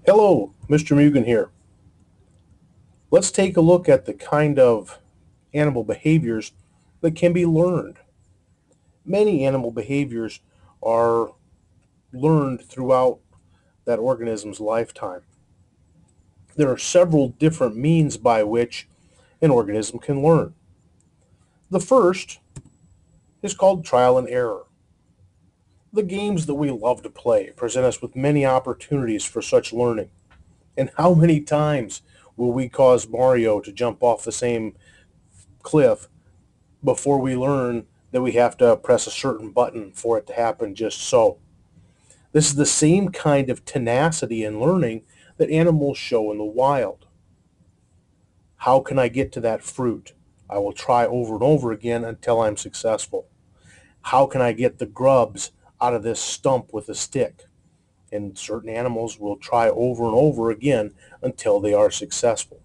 Hello, Mr. Mugen here. Let's take a look at the kind of animal behaviors that can be learned. Many animal behaviors are learned throughout that organism's lifetime. There are several different means by which an organism can learn. The first is called trial and error. The games that we love to play present us with many opportunities for such learning. And how many times will we cause Mario to jump off the same cliff before we learn that we have to press a certain button for it to happen just so? This is the same kind of tenacity in learning that animals show in the wild. How can I get to that fruit? I will try over and over again until I'm successful. How can I get the grubs out of this stump with a stick? And certain animals will try over and over again until they are successful.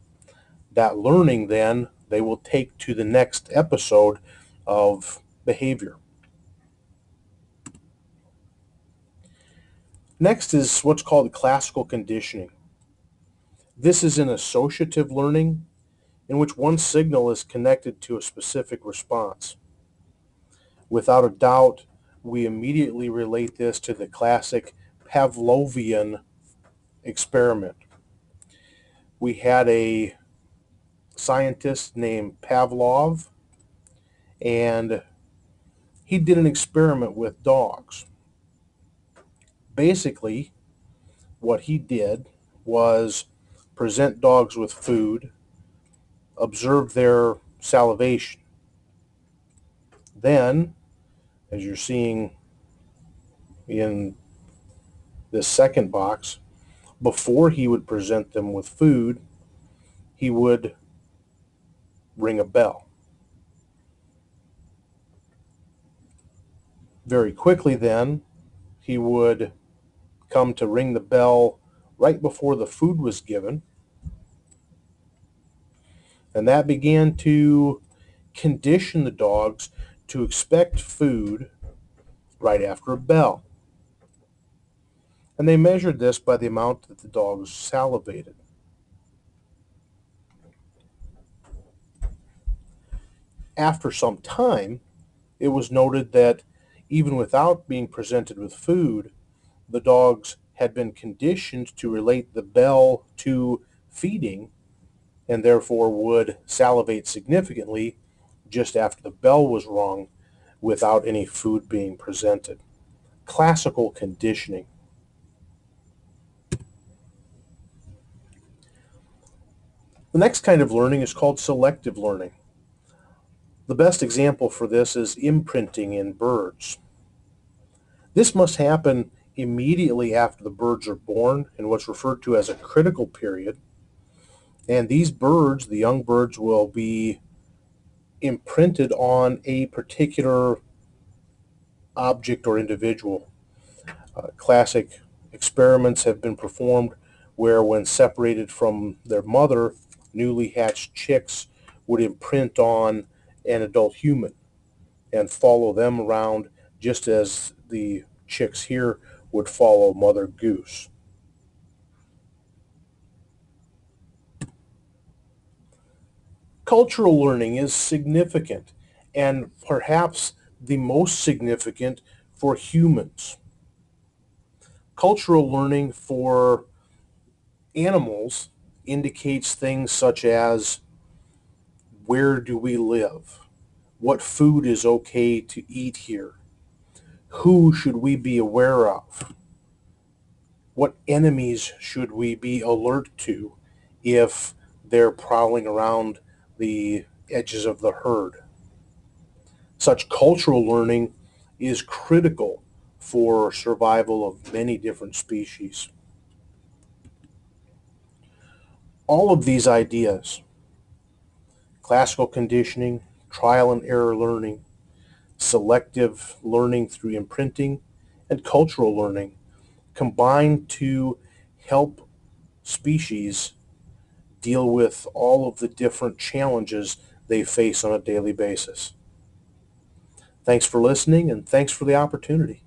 That learning then they will take to the next episode of behavior. Next is what's called classical conditioning. This is an associative learning in which one signal is connected to a specific response. Without a doubt, we immediately relate this to the classic Pavlovian experiment. We had a scientist named Pavlov, and he did an experiment with dogs. Basically, what he did was present dogs with food, observe their salivation. Then, as you're seeing in this second box, before he would present them with food, he would ring a bell. Very quickly, then, he would come to ring the bell right before the food was given, and that began to condition the dogs to expect food right after a bell. And they measured this by the amount that the dogs salivated. After some time, it was noted that even without being presented with food, the dogs had been conditioned to relate the bell to feeding and therefore would salivate significantly just after the bell was rung without any food being presented. Classical conditioning. The next kind of learning is called selective learning. The best example for this is imprinting in birds. This must happen immediately after the birds are born in what's referred to as a critical period. And these birds, the young birds, will be imprinted on a particular object or individual. Classic experiments have been performed where, when separated from their mother, newly hatched chicks would imprint on an adult human and follow them around just as the chicks here would follow Mother Goose. Cultural learning is significant and perhaps the most significant for humans. Cultural learning for animals indicates things such as where do we live? What food is okay to eat here? Who should we be aware of? What enemies should we be alert to if they're prowling around the edges of the herd? Such cultural learning is critical for survival of many different species. All of these ideas, classical conditioning, trial and error learning, selective learning through imprinting, and cultural learning, combine to help species deal with all of the different challenges they face on a daily basis. Thanks for listening, and thanks for the opportunity.